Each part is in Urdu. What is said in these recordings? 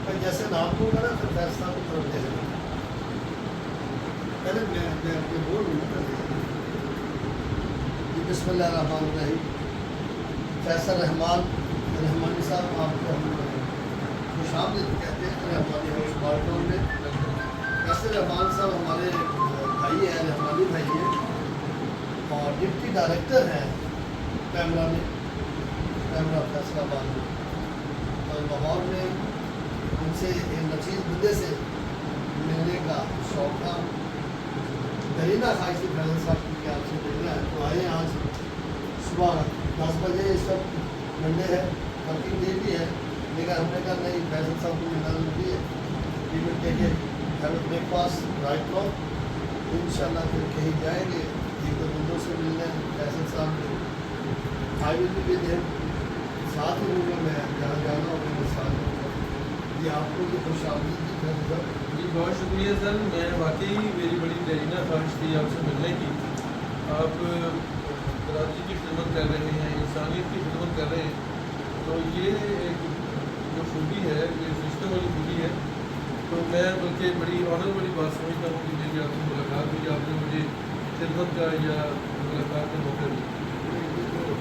میں جیسے نام دوں گا نا پھر فیصلہ کو طرف دے دینا پہلے میں اپنے بول دوں گا بسم اللہ الرحمن الرحیم فیصل رحمانی صاحب آپ کو ہم خوش آمدید کہتے ہیں رحمانی ہاؤس مارٹون میں فیصل رحمان صاحب ہمارے بھائی ہیں رحمانی بھائی ہیں اور ڈپٹی ڈائریکٹر ہیں کیمرہ فیصل آباد میں اور لاہور میں ان سے ایک نچیز بندے سے ملنے کا شوق تھا گرینا خواہش تھی فیصل صاحب کی کہ آپ سے ملنا ہے تو آئے آج صبح 10 بجے اس وقت منڈے ہے ورکنگ ڈے بھی ہے لیکن ہم نے کہا نہیں فیصل صاحب کو ملنا ضروری ہے we will take a have a breakfast right now ان شاء اللہ پھر کہیں جائیں گے ایک دو بندوں سے ملنے فیصل صاحب نے آئی ول بی ود ہم ساتھ ہی ہوں گا میں جہاں جانا ہوں میرے ساتھ ہوں گا جی آپ کو بھی خوش آمدید کی فیصل صاحب جی بہت شکریہ سر میں واقعی میری بڑی درینا خواہش تھی آپ سے ملنے کی آپ کراچی کی خدمت کر رہے ہیں انسانیت کی خدمت کر رہے ہیں تو یہ ایک جو خوبی ہے یہ سسٹم والی خوبی ہے تو میں بلکہ بڑی آنر والی بات سمجھتا ہوں کہ میری آپ سے ملاقات ہوئی آپ نے مجھے خدمت کا یا ملاقات کا موقع دیا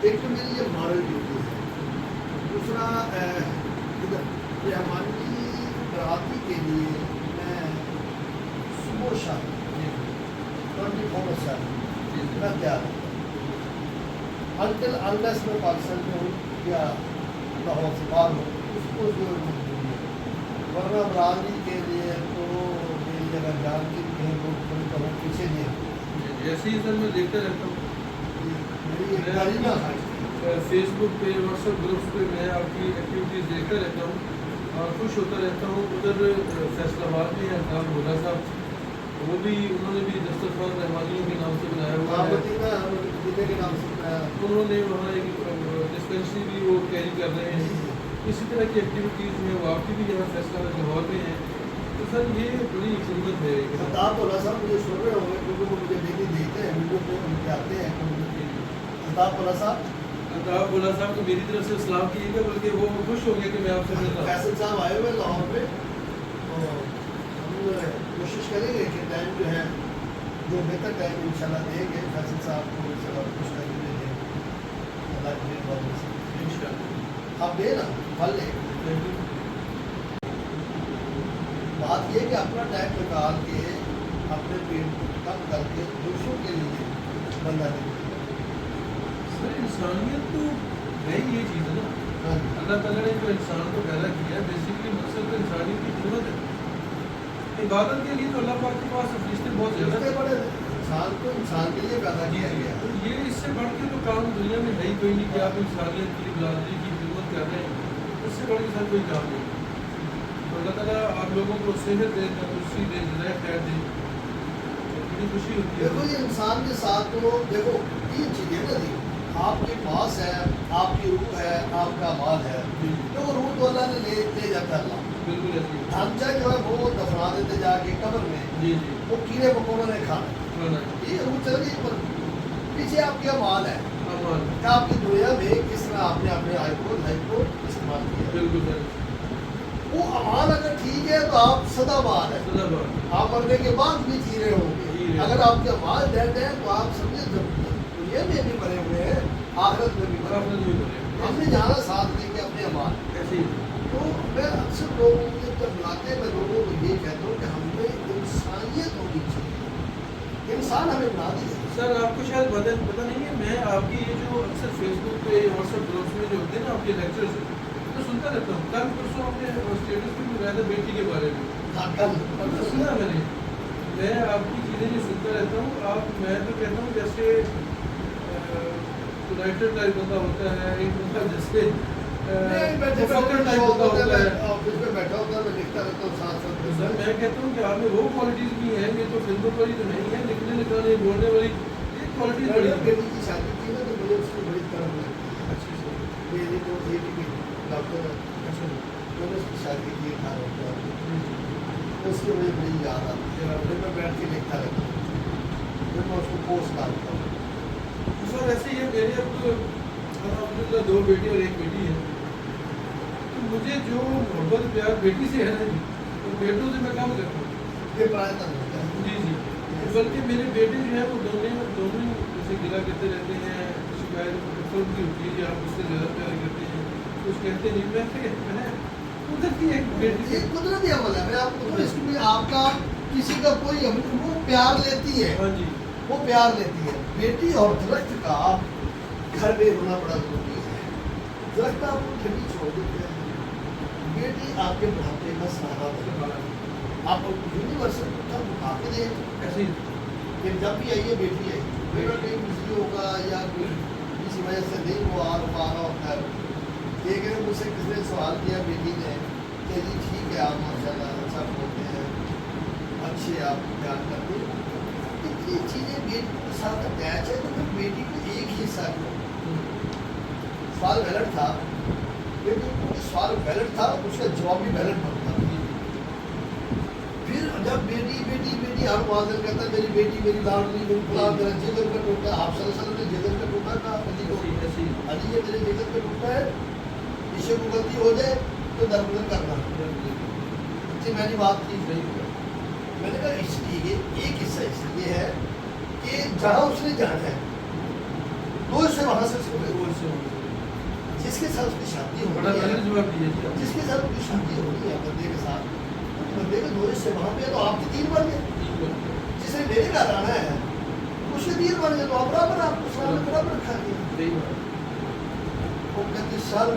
ایک تو میری یہ مارل ڈیوٹی ہے دوسرا رحمانی برادری کے لیے میں صبح شام 24/7 میں تیار ہوں انٹل انلیس میں پاکستان میں ہوں یا لاہور سے باہر ہوں اس کو جو مجبوری ہے ورنہ برادری کے لیے تو میری جگہ جان کی کہیں لوگ تھوڑی بہت پیچھے نہیں ہے ایسے ہی سر میں دیکھتا رہتا ہوں میری ایک گرینا خواہش فیس بک پہ واٹس ایپ گروپس پہ میں آپ کی ایکٹیویٹیز دیکھتا رہتا ہوں اور خوش ہوتا رہتا ہوں ادھر فیصل آباد میں الطاف بولا صاحب وہ بھی انہوں نے بھی دسترخوان رحمانیوں کے نام سے بنایا ہوا ہے انہوں نے وہاں ایک ڈسپینسری بھی وہ کیری کر رہے ہیں اسی طرح کی ایکٹیویٹیز میں وہ آپ کی بھی یہاں فیصلہ لاہور میں ہیں تو سر یہ بڑی خدمت ہے الطاف بولا صاحب مجھے سن رہے ہوں گے کیونکہ وہ مجھے ڈیلی دیکھتے ہیں ویڈیو پہ ان کے آتے ہیں الطاف بولا صاحب الطاف بولا صاحب کو میری طرف سے سلام کیے گا بلکہ وہ خوش ہو گئے کہ میں آپ سے مل رہا ہوں فیصل صاحب آئے ہوئے لاہور پہ تو ہم کوشش کریں گے کہ ٹائم جو ہے جو بہتر ٹائم ان شاء اللہ دیں گے فیصل صاحب کو ان شاء اللہ خوش کریں گے اللہ کی بہت ان شاء اللہ آپ دیں نا پھل لیں بات یہ کہ اپنا ٹائم نکال کے اپنے پیٹ کم کر کے دوسروں کے لیے بندہ دیں سر انسانیت تو ہے ہی یہ چیز ہے نا اللہ تعالیٰ نے جو انسان کو پیدا کیا ہے بیسیکلی مقصد تو انسانیت کی خدمت ہے عبادت کے لیے تو اللہ پاک کے پاس فرشتے بہت زیادہ اتنے بڑے انسان کو انسان کے لیے پیدا کیا گیا تو یہ اس سے بڑھ کے تو کام دنیا میں ہے ہی کوئی نہیں کہ آپ انسانیت کی برادری کی خدمت کر رہے ہیں اس سے بڑھ کے سر کوئی کام نہیں تو اللہ تعالیٰ آپ لوگوں کو صحت دے تندرستی دے جزائے خیر دے بڑی خوشی ہوتی ہے دیکھو یہ انسان کے ساتھ تو دیکھو تین چیزیں نا جی آپ کے پاس ہے آپ کی روح ہے آپ کا مال ہے تو وہ روح تو اللہ نے لے جاتا ہے اللہ بالکل ایسی ڈھانچہ جو ہے وہ دفنا دیتے جا کے قبر میں جی جی وہ کیڑے مکوڑوں نے کھانا یہ روح چل گئی پر پیچھے آپ کا مال ہے کہ آپ کی دنیا میں کس طرح آپ نے اپنے لائف کو استعمال کیا بالکل سر وہ امان اگر ٹھیک ہے تو آپ سدا بار ہے آپ مرنے کے بعد بھی جی رہے ہوں گے اگر آپ کے امان ڈیڈ ہے تو آپ سمجھے دنیا میں بھی بنے ہوئے ہیں آخرت میں بھی بنے ہوئے ہیں ہم نے جانا ساتھ لے کے اپنے امان تو میں اکثر لوگوں کے جب بلاتے ہیں میں لوگوں کو یہ کہتا ہوں کہ ہم میں انسانیت ہونی چاہیے انسان ہمیں بنا دیا سر آپ کو شاید پتہ نہیں ہے میں آپ کی یہ جو اکثر فیس بک پہ واٹس ایپ گروپس میں جو ہوتے ہیں نا آپ کے لیکچرز تو سنتا رہتا ہوں کل پرسوں آپ نے اسٹیٹس پہ بھی بتایا تھا بیٹی کے بارے میں سنا میں آپ کی چیزیں جو سنتا رہتا ہوں میں تو کہتا ہوں جیسے رائٹر ٹائپ بندہ ہوتا ہے ایک بندہ جیسے مفکر ٹائپ بندہ ہوتا ہے آفس میں بیٹھا ہوتا ہے میں لکھتا رہتا ہوں ساتھ ساتھ سر میں کہتا ہوں کہ آپ میں وہ کوالٹیز بھی ہیں یہ تو فلموں والی تو نہیں ہے لکھنے لکھانے بولنے والی یہ کوالٹیز بڑی بیٹی کی شادی کی نا تو مجھے اس کی بڑی طرف لگتی اچھی سر میری تو یہ بھی ڈاکٹر ہے میں نے اس کی شادی کی 18 ہوتا اس کی مجھے بڑی یاد آتی ہے پھر میں بیٹھ کے لکھتا رہتا ہوں پھر میں اس کو پوسٹ ڈالتا ہوں سر ایسے ہی ہے میرے اب الحمد للہ 2 بیٹے اور 1 بیٹی ہے تو مجھے جو محبت پیار بیٹی سے ہے نا جی، تو بیٹوں سے میں کم کرتا ہوں یہ پرائے تک ہوتا ہے. جی جی. بلکہ میرے بیٹے جو ہیں وہ دونوں ہی اسے گلا کرتے رہتے ہیں، شکایت فرق کی ہوتی ہے کہ آپ اس سے زیادہ پیار کرتے ہیں، کچھ کہتے نہیں. میں قدرتی ایک بیٹی یہ قدرتی عمل ہے. میں آپ کو اس میں آپ کا کسی کا کوئی عمل وہ پیار لیتی ہے. ہاں جی وہ پیار لیتی ہے. بیٹی اور درخت کا گھر میں ہونا بڑا ضروری ہے. درخت آپ کو ٹھنڈی چھوڑ دیتے ہیں. بیٹی آپ کے بڑھاپے کا سہارا ہے. آپ یونیورسل کا مقابلے دیں ایسے ہی. کہ جب بھی آئیے بیٹی آئیے. بیٹا کہیں بزی ہوگا یا کوئی کسی وجہ سے نہیں وہ آ رہا ہوتا ہے. ایک نے مجھ سے کسی نے سوال کیا بیٹی نے کہ جی ٹھیک ہے آپ ماشاء اللہ اچھا بولتے ہیں، اچھے آپ بیان کرتے ہیں، اتنی چیزیں بیٹی کے ساتھ اٹیچ ہے تو پھر بیٹی کو ایک حصہ کو سوال ویلڈ تھا. لیکن سوال ویلڈ تھا، اس کا جواب بھی ویلڈ بنتا. پھر جب بیٹی بیٹی بیٹی ہر واضح کہتا ہے میری بیٹی میری لاڈلی میری فلاں میرا جگر کا ٹوٹا ہے. آپ صلی اللہ علیہ وسلم نے جگر کا ٹوٹا تھا علی کو. علی یہ میرے جگر کا ٹوٹا ہے، اسے کو غلطی ہو جائے تو درگزر کرنا. جی میں نے بات کی. میں نے کہا اس لیے ایک حصہ اس لیے ہے کہ جہاں اس نے جانا ہے تو سے وہاں سے جس کے ساتھ اس کی شادی ہونی ہے، جس کے ساتھ اس کی شادی ہونی ہے بندے کے ساتھ، بندے کے دو سے وہاں پہ تو آپ کے تین بن گئے. جس نے میرے گھر آنا ہے اس کے تین بن گئے تو آپ برابر آپ کو سامنے برابر رکھا گیا. وہ کہتے سر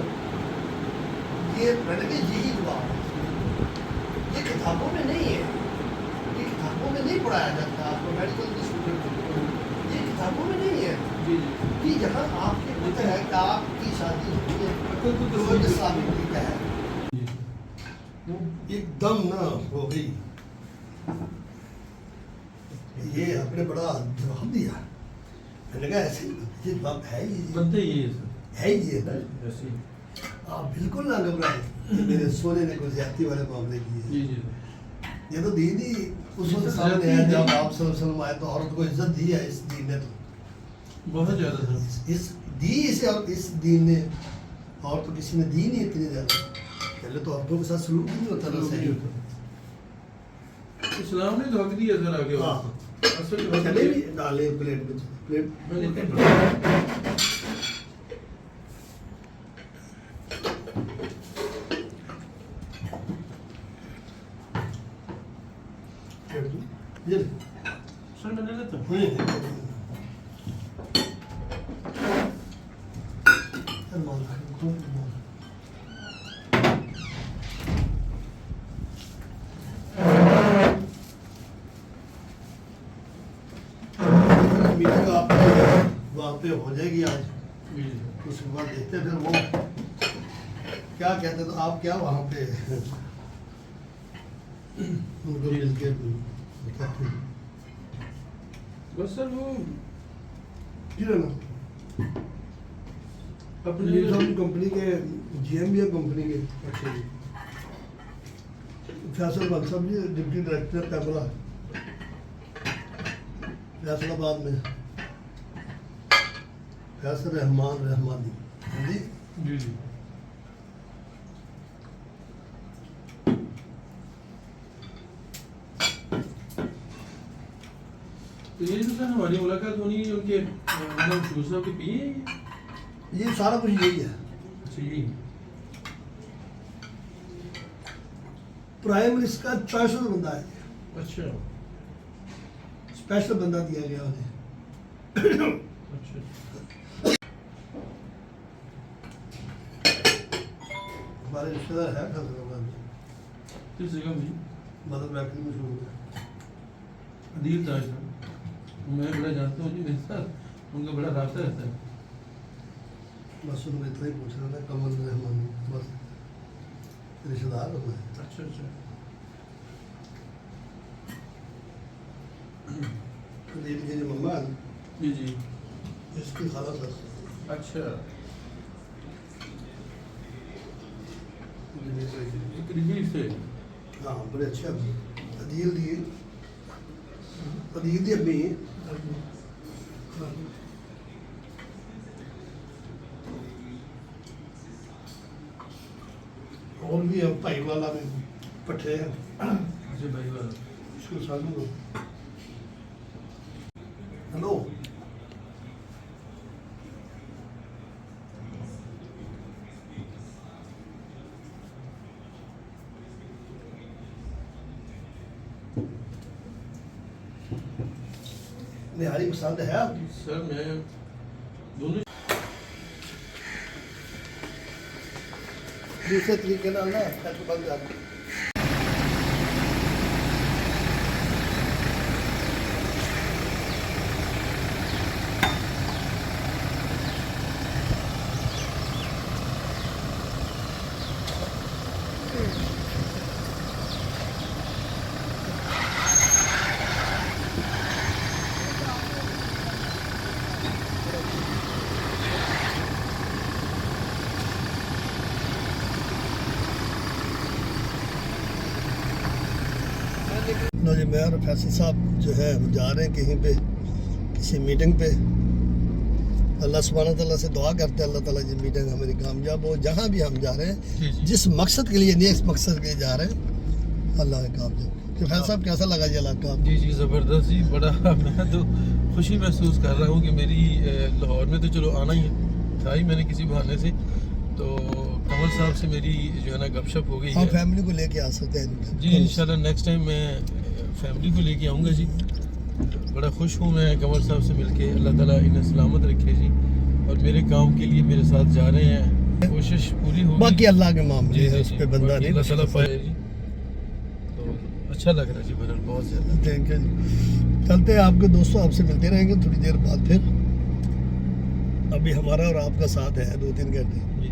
یہ میں نے کہا یہی دعا ہے. یہ کتابوں میں نہیں ہے، یہ کتابوں میں نہیں پڑھایا جاتا. آپ کو میڈیکل کی اسٹوڈنٹ یہ کتابوں میں نہیں ہے کہ جہاں آپ کے پتہ ہے کہ آپ کی شادی ہوئی ہے تو وہ اسلامی طریقہ ہے. ایک دم نہ ہو گئی. یہ آپ نے بڑا جواب دیا. میں نے کہا ایسے یہ بات ہے ہی بنتے ہی ہے ہی یہ نا. آپ بالکل نہ گھبرائیں. میرے سونے نے کوئی زیادتی والے معاملے کیے. یہ تو دین ہی اس وقت سامنے ہے جب آپ صلی اللہ علیہ وسلم آئے تو عورت کو عزت دی ہے اس دین نے. تو بہت زیادہ اس دی اسے اور اس دین نے اور تو کسی نے دی نہیں اتنی زیادہ. پہلے تو عورتوں کے ساتھ سلوک بھی نہیں ہوتا نا صحیح. اسلام نے دھوکہ دیا سر آگے. چلے بھی ڈالے پلیٹ میں پلیٹ سر میں لے لیتا ہوں. میٹنگ آپ وہاں پہ ہو جائے گی آج. اس کے بعد دیکھتے پھر وہ کیا کہتے تو آپ کیا وہاں پہ ان کو مل کے بتاتے ہیں. بس سر وہ جی نا اپنی کمپنی کے جی ایم بھی ہے کمپنی کے. اچھا جی. فیصل بن صاحب جی ڈپٹی ڈائریکٹر پیپلا فیصل آباد میں. فیصل رحمانی جی جی جی. تو یہ جو سر ہماری ملاقات ہونی ہے ان کے شوز صاحب کے پیے ہیں یہ سارا کچھ یہی ہے. اچھا یہی پرائم منسٹر کا چوائسل بندہ ہے. اچھا اسپیشل بندہ دیا گیا انہیں. اچھا. ہمارے رشتے دار ہے فیصل آباد میں. کس جگہ میں مدر بیکری میں شروع ہے. عدیل تاج صاحب میں بڑا جانتا ہوں جی. میرے ساتھ ان کا بڑا رابطہ رہتا ہے. بس ان کو اتنا ہی پوچھ رہا تھا. کمل رحمانی بس رشتے دار ہونا ہے. اچھا اچھا. قریب کے جو مما ہے جی جی اس کی خالہ سر. اچھا. ہاں قریبی سے بڑے اچھے عدیل دی امی اور بھی ہے بھائی والا میں پٹھے ہیں اچھا بھائی والا اس کو سالوں کو ہلو نہاری پسند ہے آپ سر میں دونوں دوسرے طریقے نال نا کٹ بند کر لو جی میں اور فیصل صاحب جو ہے ہم جا رہے ہیں کہیں پہ کسی میٹنگ پہ اللہ سبحانہ تعالیٰ سے دعا کرتے ہیں اللہ تعالیٰ یہ میٹنگ ہماری کامیاب ہو جہاں بھی ہم جا رہے ہیں جس مقصد کے لیے نیکسٹ مقصد کے لیے جا رہے ہیں اللہ کا کامیاب کہ فیصل صاحب کیسا لگا یہ علاقہ آپ جی جی زبردست جی بڑا میں تو خوشی محسوس کر رہا ہوں کہ میری لاہور میں تو چلو آنا ہی تھا ہی میں نے کسی بہانے سے تو کمل صاحب سے میری جو ہے نا گپ شپ ہو گئی ہم ہے فیملی کو لے کے آ سکتے ہیں جی انشاءاللہ نیکسٹ ٹائم میں فیملی کو لے کے آؤں گا جی بڑا خوش ہوں میں کمل صاحب سے مل کے اللہ تعالیٰ انہیں سلامت رکھے جی اور میرے کام کے لیے میرے ساتھ جا رہے ہیں کوشش پوری ہوگی باقی اللہ کے معاملے ہے اس پہ بندہ باقی نہیں اللہ تعالیٰ پائے جی تو اچھا لگ رہا ہے جی بہرحال بہت زیادہ تھینک یو جی چلتے ہیں آپ کے دوستوں آپ سے ملتے رہیں گے تھوڑی دیر بعد پھر ابھی ہمارا اور آپ کا ساتھ ہے 2-3 گھنٹے جی